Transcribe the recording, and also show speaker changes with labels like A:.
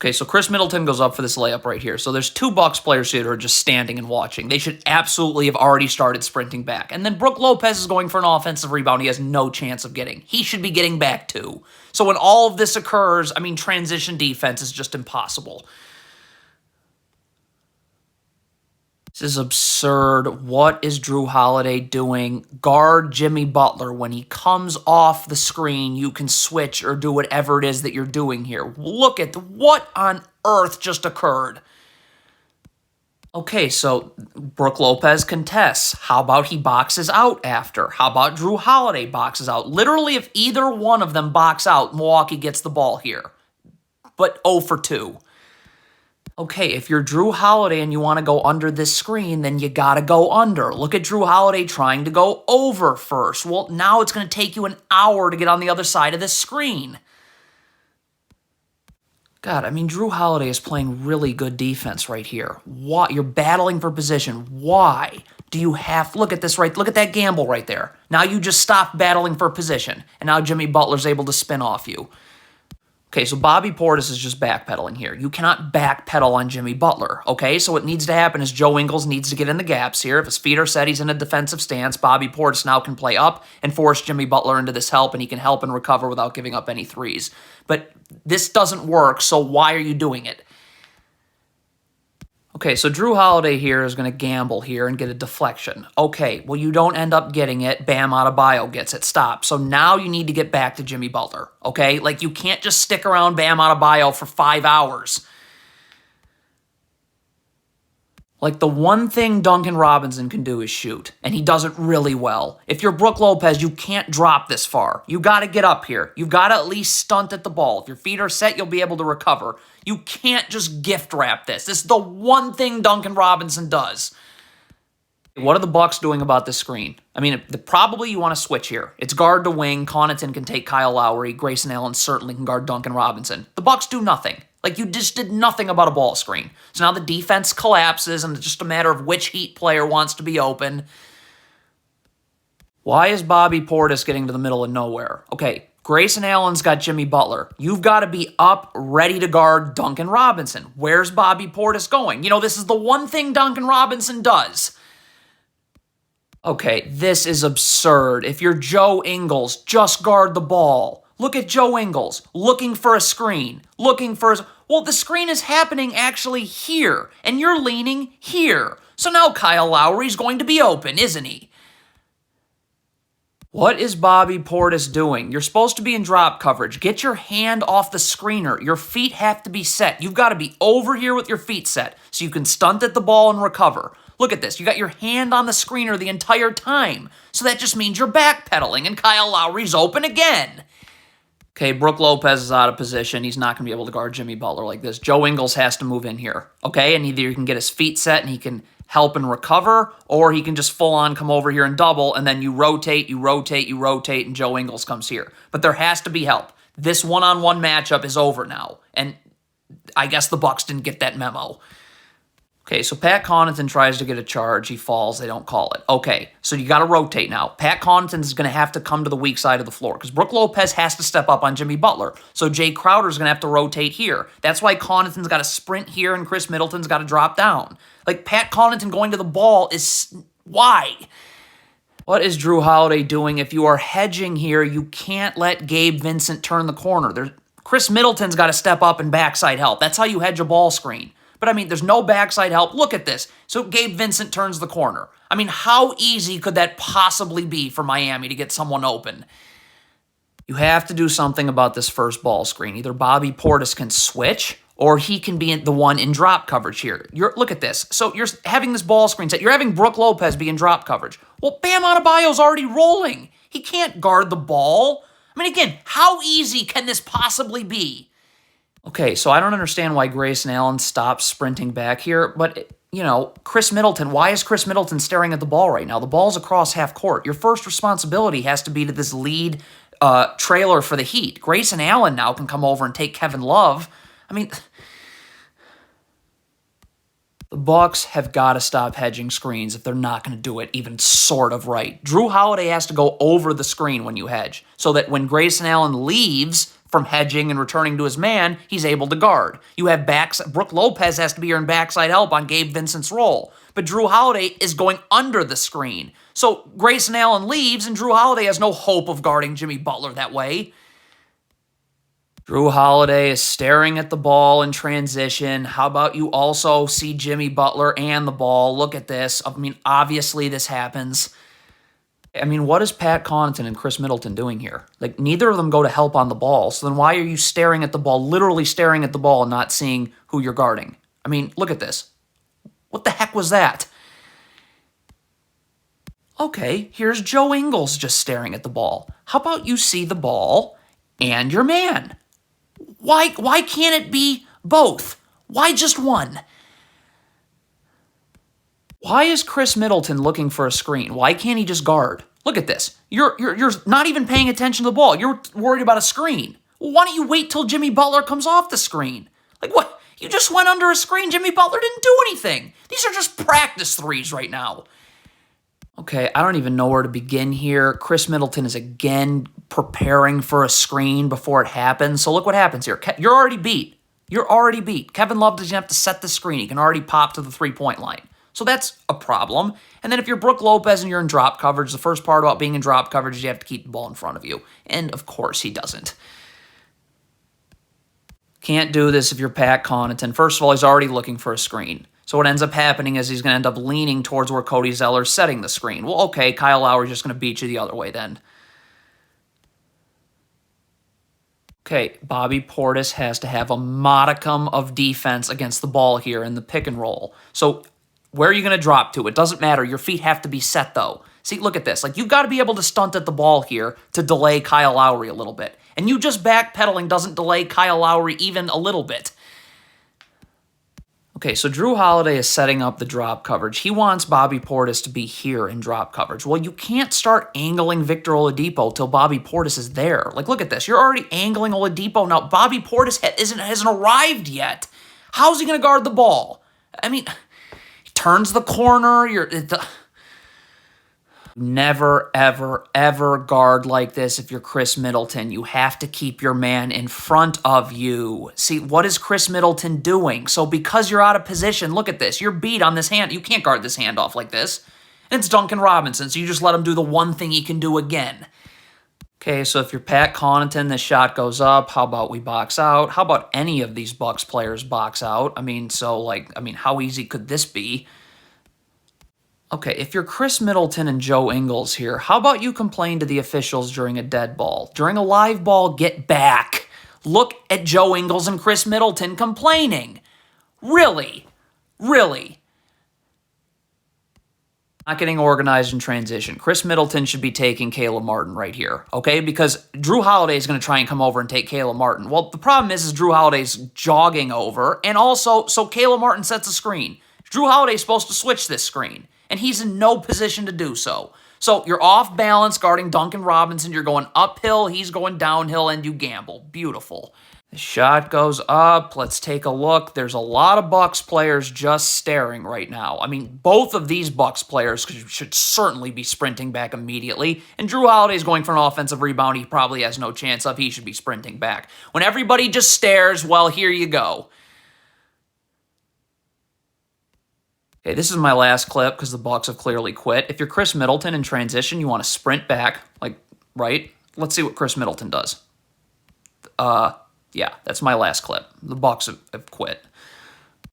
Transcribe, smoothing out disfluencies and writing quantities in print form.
A: Okay, so Chris Middleton goes up for this layup right here. So there's two Bucks players here who are just standing and watching. They should absolutely have already started sprinting back. And then Brook Lopez is going for an offensive rebound he has no chance of getting. He should be getting back too. So when all of this occurs, I mean, transition defense is just impossible. This is absurd. What is Jrue Holiday doing? Guard Jimmy Butler. When he comes off the screen, you can switch or do whatever it is that you're doing here. Look at what on earth just occurred. Okay, so Brook Lopez contests. How about he boxes out after? How about Jrue Holiday boxes out? Literally, if either one of them box out, Milwaukee gets the ball here. But 0 for 2. Okay, if you're Jrue Holiday and you want to go under this screen, then you got to go under. Look at Jrue Holiday trying to go over first. Well, now it's going to take you an hour to get on the other side of this screen. God, I mean, Jrue Holiday is playing really good defense right here. Why? You're battling for position. Why do you have... Look at this right... Look at that gamble right there. Now you just stop battling for position, and now Jimmy Butler's able to spin off you. Okay, so Bobby Portis is just backpedaling here. You cannot backpedal on Jimmy Butler, okay? So what needs to happen is Joe Ingles needs to get in the gaps here. If his feet are set, he's in a defensive stance. Bobby Portis now can play up and force Jimmy Butler into this help, and he can help and recover without giving up any threes. But this doesn't work, so why are you doing it? Okay, so Jrue Holiday here is going to gamble here and get a deflection. Okay, well, you don't end up getting it. Bam Adebayo gets it. Stop. So now you need to get back to Jimmy Butler, okay? Like, you can't just stick around Bam Adebayo for 5 hours. Like, the one thing Duncan Robinson can do is shoot, and he does it really well. If you're Brook Lopez, you can't drop this far. You got to get up here. You got to at least stunt at the ball. If your feet are set, you'll be able to recover. You can't just gift wrap this. This is the one thing Duncan Robinson does. What are the Bucks doing about this screen? I mean, probably you want to switch here. It's guard to wing. Connaughton can take Kyle Lowry. Grayson Allen certainly can guard Duncan Robinson. The Bucks do nothing. Like, you just did nothing about a ball screen. So now the defense collapses, and it's just a matter of which Heat player wants to be open. Why is Bobby Portis getting to the middle of nowhere? Okay, Grayson Allen's got Jimmy Butler. You've got to be up, ready to guard Duncan Robinson. Where's Bobby Portis going? You know, this is the one thing Duncan Robinson does. Okay, this is absurd. If you're Joe Ingles, just guard the ball. Look at Joe Ingles, looking for a screen, looking for a... Well, the screen is happening actually here, and you're leaning here. So now Kyle Lowry's going to be open, isn't he? What is Bobby Portis doing? You're supposed to be in drop coverage. Get your hand off the screener. Your feet have to be set. You've got to be over here with your feet set so you can stunt at the ball and recover. Look at this. You got your hand on the screener the entire time. So that just means you're backpedaling, and Kyle Lowry's open again. Okay, Brook Lopez is out of position. He's not going to be able to guard Jimmy Butler like this. Joe Ingles has to move in here, okay? And either you can get his feet set and he can help and recover, or he can just full-on come over here and double, and then you rotate, and Joe Ingles comes here. But there has to be help. This one-on-one matchup is over now, and I guess the Bucks didn't get that memo. Okay, so Pat Connaughton tries to get a charge. He falls. They don't call it. Okay, so you got to rotate now. Pat Connaughton is going to have to come to the weak side of the floor because Brook Lopez has to step up on Jimmy Butler. So Jay Crowder's going to have to rotate here. That's why Connaughton's got to sprint here and Chris Middleton's got to drop down. Like, Pat Connaughton going to the ball is... Why? What is Jrue Holiday doing? If you are hedging here, you can't let Gabe Vincent turn the corner. Chris Middleton's got to step up and backside help. That's how you hedge a ball screen. But, I mean, there's no backside help. Look at this. So Gabe Vincent turns the corner. I mean, how easy could that possibly be for Miami to get someone open? You have to do something about this first ball screen. Either Bobby Portis can switch, or he can be the one in drop coverage here. Look at this. So you're having this ball screen set. You're having Brook Lopez be in drop coverage. Well, Bam Adebayo's already rolling. He can't guard the ball. I mean, again, how easy can this possibly be? Okay, so I don't understand why Grayson Allen stops sprinting back here, but, you know, Chris Middleton, why is Chris Middleton staring at the ball right now? The ball's across half court. Your first responsibility has to be to this lead trailer for the Heat. Grayson Allen now can come over and take Kevin Love. I mean, the Bucks have got to stop hedging screens if they're not going to do it even sort of right. Jrue Holiday has to go over the screen when you hedge so that when Grayson Allen leaves from hedging and returning to his man, he's able to guard. You have backs. Brook Lopez has to be earning backside help on Gabe Vincent's roll. But Drew Holiday is going under the screen. So Grayson Allen leaves, and Drew Holiday has no hope of guarding Jimmy Butler that way. Drew Holiday is staring at the ball in transition. How about you also see Jimmy Butler and the ball? Look at this. I mean, obviously this happens. I mean, what is Pat Connaughton and Chris Middleton doing here? Like, neither of them go to help on the ball. So then why are you staring at the ball, literally staring at the ball and not seeing who you're guarding? I mean, look at this. What the heck was that? Okay, here's Joe Ingles just staring at the ball. How about you see the ball and your man? Why can't it be both? Why just one? Why is Chris Middleton looking for a screen? Why can't he just guard? Look at this. You're not even paying attention to the ball. You're worried about a screen. Well, why don't you wait till Jimmy Butler comes off the screen? Like what? You just went under a screen. Jimmy Butler didn't do anything. These are just practice threes right now. Okay, I don't even know where to begin here. Chris Middleton is again preparing for a screen before it happens. So look what happens here. You're already beat. You're already beat. Kevin Love doesn't have to set the screen. He can already pop to the three-point line. So that's a problem. And then if you're Brook Lopez and you're in drop coverage, the first part about being in drop coverage is you have to keep the ball in front of you. And of course he doesn't. Can't do this if you're Pat Connaughton. First of all, he's already looking for a screen. So what ends up happening is he's going to end up leaning towards where Cody Zeller's setting the screen. Well, okay, Kyle Lowry's just going to beat you the other way then. Okay, Bobby Portis has to have a modicum of defense against the ball here in the pick and roll. So where are you going to drop to? It doesn't matter. Your feet have to be set, though. See, look at this. Like, you've got to be able to stunt at the ball here to delay Kyle Lowry a little bit. And you just backpedaling doesn't delay Kyle Lowry even a little bit. Okay, so Drew Holiday is setting up the drop coverage. He wants Bobby Portis to be here in drop coverage. Well, you can't start angling Victor Oladipo till Bobby Portis is there. Like, look at this. You're already angling Oladipo. Now, Bobby Portis hasn't arrived yet. How's he going to guard the ball? I mean, he turns the corner. Never, ever, ever guard like this if you're Chris Middleton. You have to keep your man in front of you. See, what is Chris Middleton doing? So because you're out of position, look at this. You're beat on this hand. You can't guard this handoff like this. And it's Duncan Robinson, so you just let him do the one thing he can do again. Okay, so if you're Pat Connaughton, this shot goes up. How about we box out? How about any of these Bucks players box out? I mean, how easy could this be? Okay, if you're Chris Middleton and Joe Ingles here, how about you complain to the officials during a dead ball? During a live ball, get back. Look at Joe Ingles and Chris Middleton complaining. Really? Really? Not getting organized in transition. Chris Middleton should be taking Caleb Martin right here, okay? Because Drew Holiday is going to try and come over and take Caleb Martin. Well, the problem is Drew Holiday's jogging over, and also, so Caleb Martin sets a screen. Drew Holiday's supposed to switch this screen, and he's in no position to do so. So you're off balance guarding Duncan Robinson. You're going uphill. He's going downhill, and you gamble. Beautiful. The shot goes up. Let's take a look. There's a lot of Bucks players just staring right now. I mean, both of these Bucks players should certainly be sprinting back immediately. And Drew Holiday's going for an offensive rebound he probably has no chance of. He should be sprinting back. When everybody just stares, well, here you go. Okay, this is my last clip because the Bucks have clearly quit. If you're Chris Middleton in transition, you want to sprint back, like, right? Let's see what Chris Middleton does. Yeah, that's my last clip. The Bucks have quit.